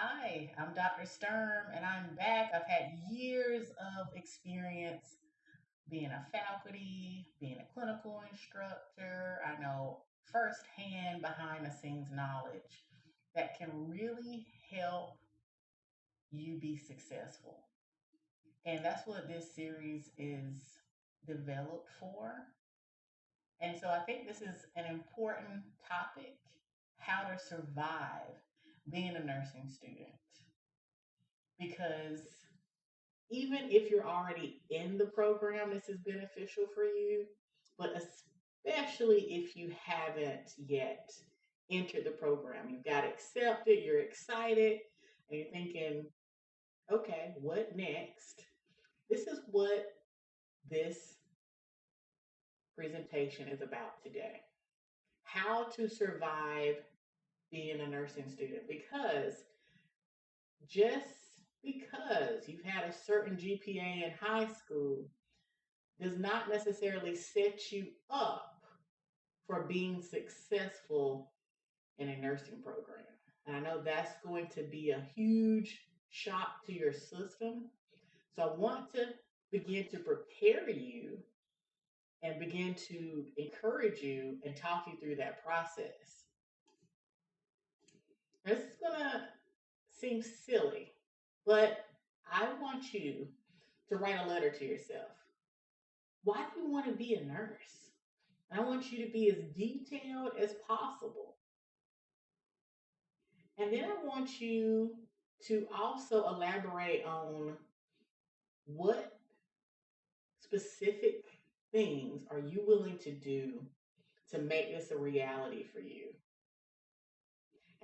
Hi, I'm Dr. Sturm, and I'm back. I've had years of experience being a faculty, being a clinical instructor. I know firsthand behind the scenes knowledge that can really help you be successful. And that's what this series is developed for. And so I think this is an important topic, how to survive being a nursing student. Because even if you're already in the program, this is beneficial for you, but especially if you haven't yet entered the program. You've got accepted, you're excited, and you're thinking, okay, what next? This is what this presentation is about today. How to survive being a nursing student. Because just because you've had a certain GPA in high school does not necessarily set you up for being successful in a nursing program. And I know that's going to be a huge shock to your system. So I want to begin to prepare you and begin to encourage you and talk you through that process. This is going to seem silly, but I want you to write a letter to yourself. Why do you want to be a nurse? And I want you to be as detailed as possible. And then I want you to also elaborate on what specific things are you willing to do to make this a reality for you.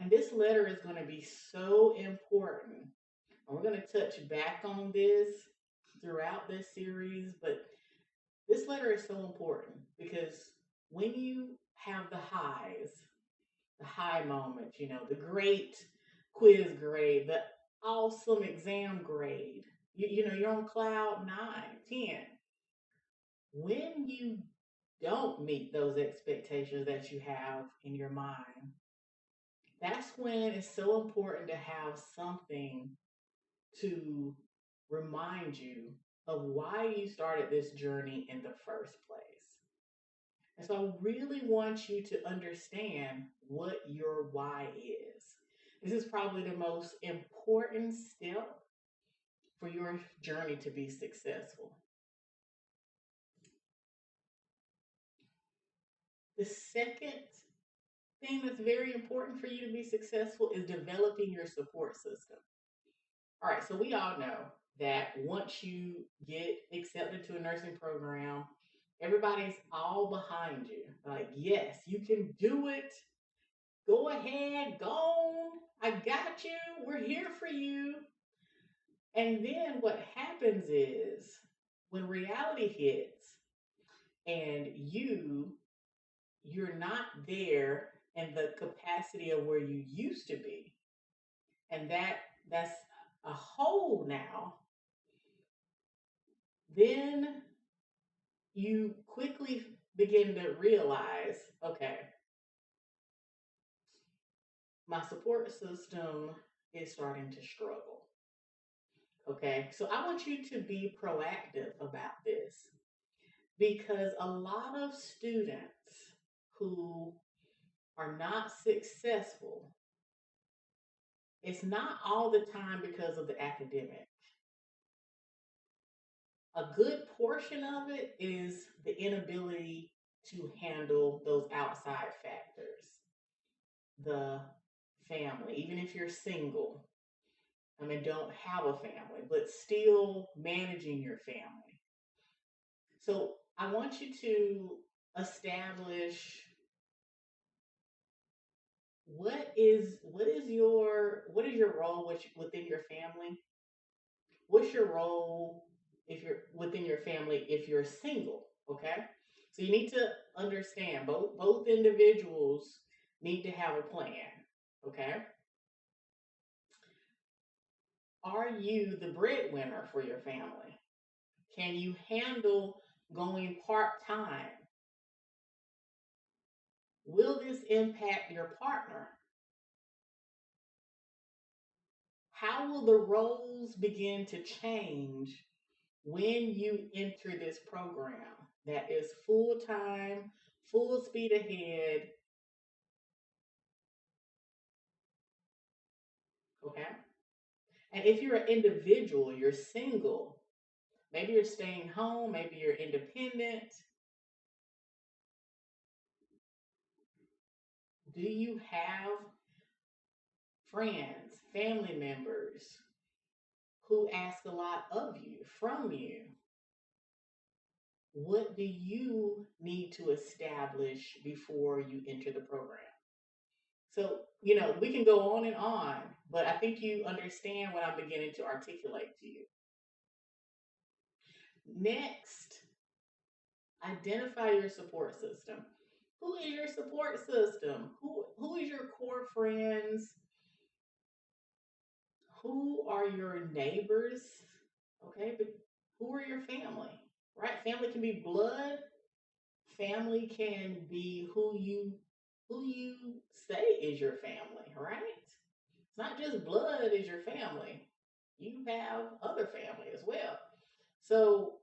And this letter is going to be so important. And we're going to touch back on this throughout this series, but this letter is so important because when you have the high moments, the great quiz grade, the awesome exam grade, you're on cloud 9, 10. When you don't meet those expectations that you have in your mind, that's when it's so important to have something to remind you of why you started this journey in the first place. And so I really want you to understand what your why is. This is probably the most important step for your journey to be successful. The second thing that's very important for you to be successful is developing your support system. All right, so we all know that once you get accepted to a nursing program, everybody's all behind you. Like, yes, you can do it. Go ahead, go on. I got you. We're here for you. And then what happens is when reality hits and you're not there in the capacity of where you used to be. And that's a hole now. Then you quickly begin to realize, okay, my support system is starting to struggle. Okay, so I want you to be proactive about this because a lot of students who are not successful, it's not all the time because of the academic. A good portion of it is the inability to handle those outside factors, the family, even if you're single. I mean, don't have a family, but still managing your family. So I want you to establish what is your role within your family? What's your role if you're within your family if you're single? Okay, so you need to understand both individuals need to have a plan. Okay, are you the breadwinner for your family? Can you handle going part time? Will this impact your partner? How will the roles begin to change when you enter this program that is full time, full speed ahead? Okay. And if you're an individual, you're single, maybe you're staying home, maybe you're independent, do you have friends, family members who ask a lot of you, from you? What do you need to establish before you enter the program? So, we can go on, but I think you understand what I'm beginning to articulate to you. Next, identify your support system. Who is your support system? Who is your core friends? Who are your neighbors? Okay, but who are your family? Right? Family can be blood. Family can be who you say is your family, right? It's not just blood is your family. You have other family as well. So,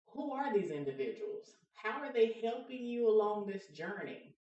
who are these individuals? How are they helping you along this journey?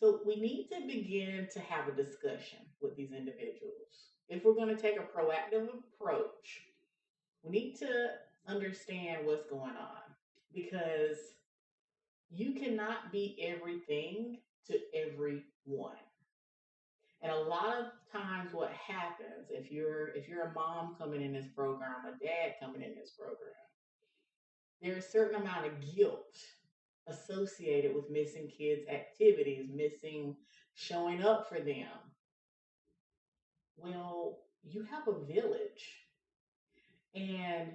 So, we need to begin to have a discussion with these individuals. If we're going to take a proactive approach, we need to understand what's going on because you cannot be everything to everyone. And a lot of times what happens if you're a mom coming in this program, a dad coming in this program, there's a certain amount of guilt associated with missing kids' activities, missing showing up for them. Well, you have a village and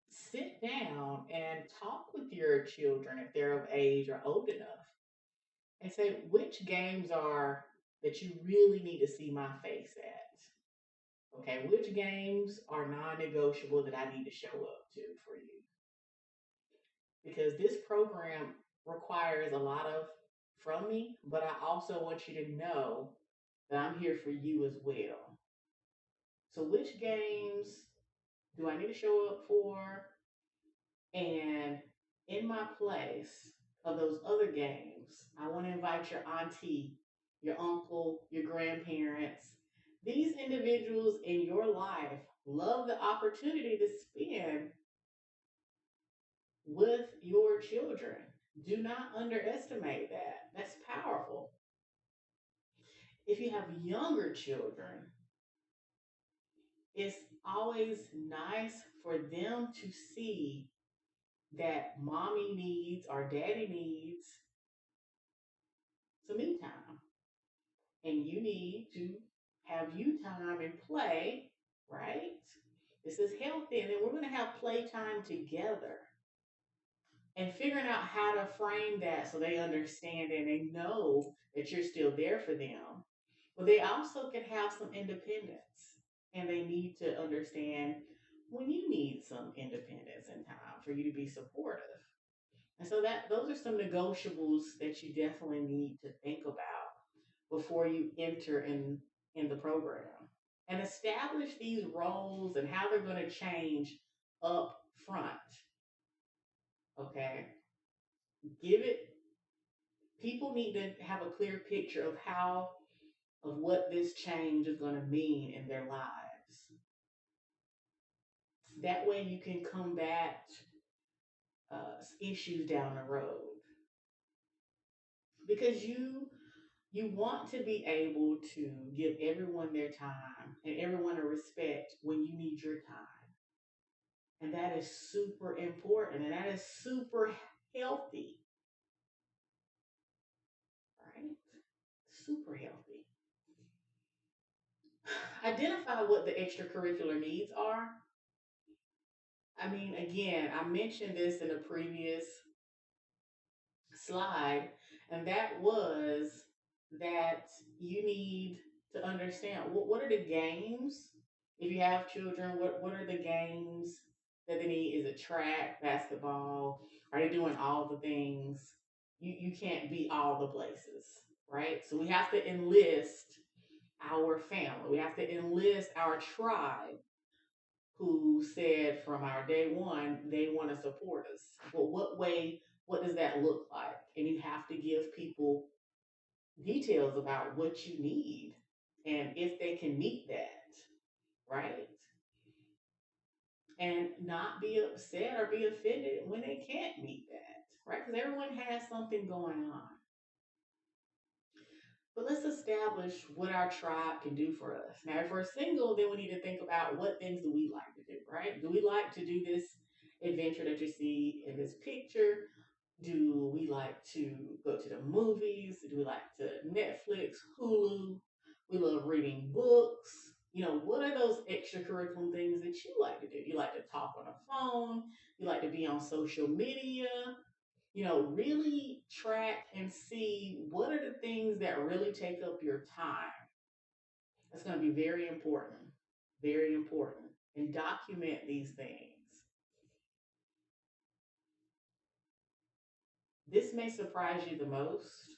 sit down and talk with your children if they're of age or old enough and say which games are that you really need to see my face at. Okay, which games are non-negotiable that I need to show up to for you? Because this program requires a lot of from me, but I also want you to know that I'm here for you as well. So which games do I need to show up for? And in my place of those other games, I want to invite your auntie, your uncle, your grandparents. These individuals in your life love the opportunity to spend with your children. Do not underestimate that. That's powerful. If you have younger children, it's always nice for them to see that mommy needs or daddy needs some me time. And you need to have you time and play, right? This is healthy. And then we're going to have playtime together and figuring out how to frame that so they understand and they know that you're still there for them. But they also can have some independence and they need to understand when you need some independence and time for you to be supportive. And so that those are some negotiables that you definitely need to think about before you enter in the program. And establish these roles and how they're going to change up front. Okay? Give it People need to have a clear picture of what this change is going to mean in their lives. That way you can combat issues down the road because you want to be able to give everyone their time and everyone a respect when you need your time. And that is super important and that is super healthy, right? Super healthy. Identify what the extracurricular needs are. I mean, again, I mentioned this in a previous slide, and that was that you need to understand what are the games. If you have children, what are the games that they need? Is it track, basketball? Are they doing all the things? You can't be all the places, right? So we have to enlist our family. We have to enlist our tribe who said from our day one they want to support us. But what way, what does that look like? And you have to give people details about what you need and if they can meet that, right? And not be upset or be offended when they can't meet that, right? Because everyone has something going on. But let's establish what our tribe can do for us. Now, if we're single, then we need to think about what things do we like to do, right? Do we like to do this adventure that you see in this picture? Do we like to go to the movies? Do we like to Netflix, Hulu? We love reading books. You know, what are those extracurricular things that you like to do? You like to talk on the phone? You like to be on social media? You know, really track and see what are the things that really take up your time. That's going to be very important, very important. And document these things. This may surprise you the most,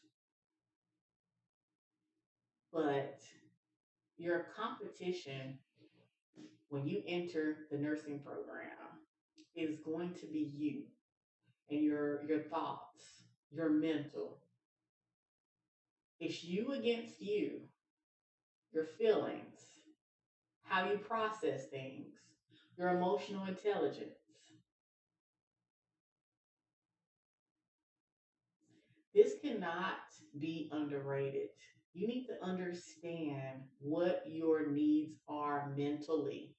but your competition when you enter the nursing program is going to be you and your thoughts, your mental. It's you against you, your feelings, how you process things, your emotional intelligence. This cannot be underrated. You need to understand what your needs are mentally.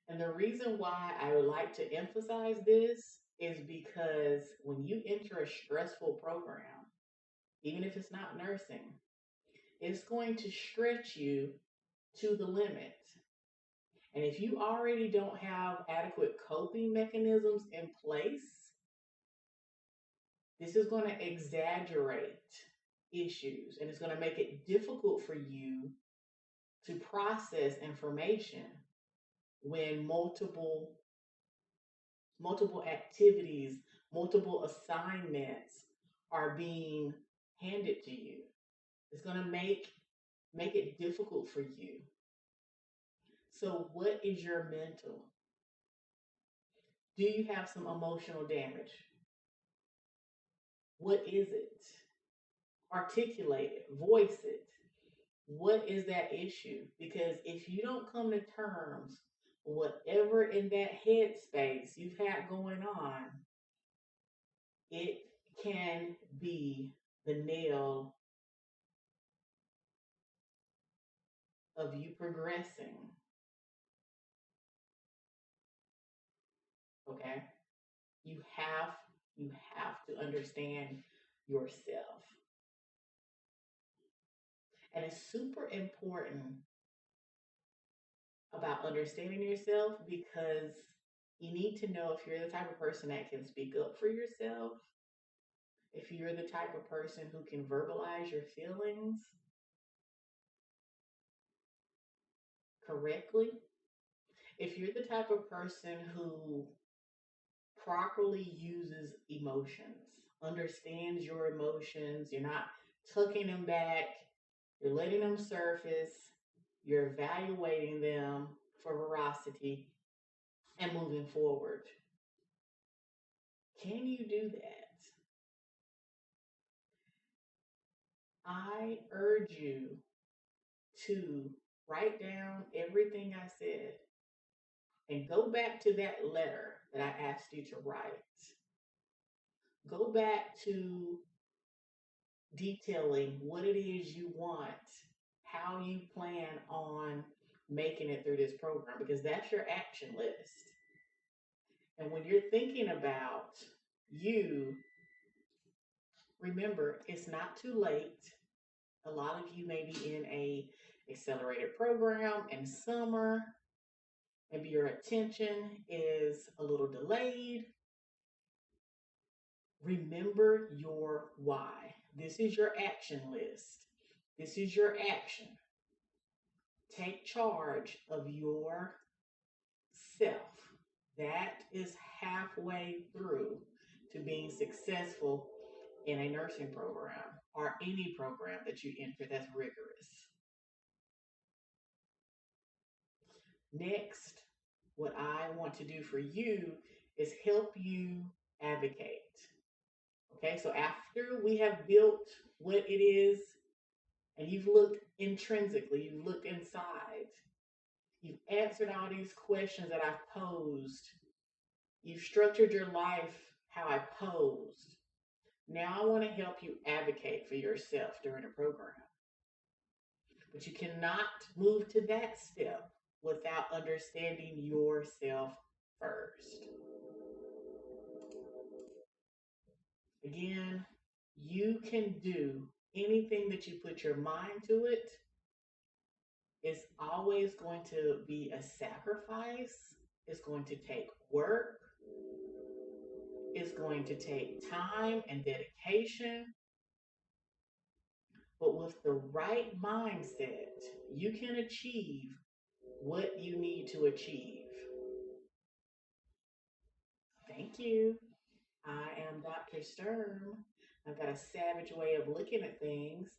And the reason why I would like to emphasize this is because when you enter a stressful program, even if it's not nursing, it's going to stretch you to the limit. And if you already don't have adequate coping mechanisms in place, this is going to exaggerate issues and it's going to make it difficult for you to process information when multiple activities, multiple assignments are being handed to you. It's going to make it difficult for you. So what is your mental? Do you have some emotional damage? What is it? Articulate it, voice it. What is that issue? Because if you don't come to terms with whatever in that headspace you've had going on, it can be the nail of you progressing. Okay? You have you have to understand yourself. And it's super important about understanding yourself because you need to know if you're the type of person that can speak up for yourself, if you're the type of person who can verbalize your feelings correctly, if you're the type of person who properly uses emotions, understands your emotions, you're not tucking them back, you're letting them surface, you're evaluating them for veracity and moving forward. Can you do that? I urge you to write down everything I said and go back to that letter that I asked you to write. Go back to detailing what it is you want, how you plan on making it through this program, because that's your action list. And when you're thinking about you, remember, it's not too late. A lot of you may be in a accelerated program in summer. Maybe your attention is a little delayed. Remember your why. This is your action list. This is your action. Take charge of yourself. That is halfway through to being successful in a nursing program. or any program that you enter that's rigorous. Next, what I want to do for you is help you advocate. Okay, so after we have built what it is, and you've looked intrinsically, you've looked inside, you've answered all these questions that I've posed, you've structured your life how I posed. Now I want to help you advocate for yourself during the program. But you cannot move to that step without understanding yourself first. Again, you can do anything that you put your mind to it. It's always going to be a sacrifice. It's going to take work. It's going to take time and dedication. But with the right mindset, you can achieve what you need to achieve. Thank you. I am Dr. Sturm. I've got a savage way of looking at things,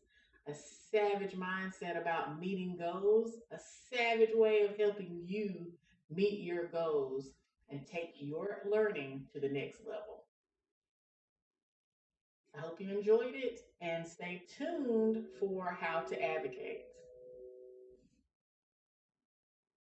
a savage mindset about meeting goals, a savage way of helping you meet your goals and take your learning to the next level. I hope you enjoyed it and stay tuned for how to advocate.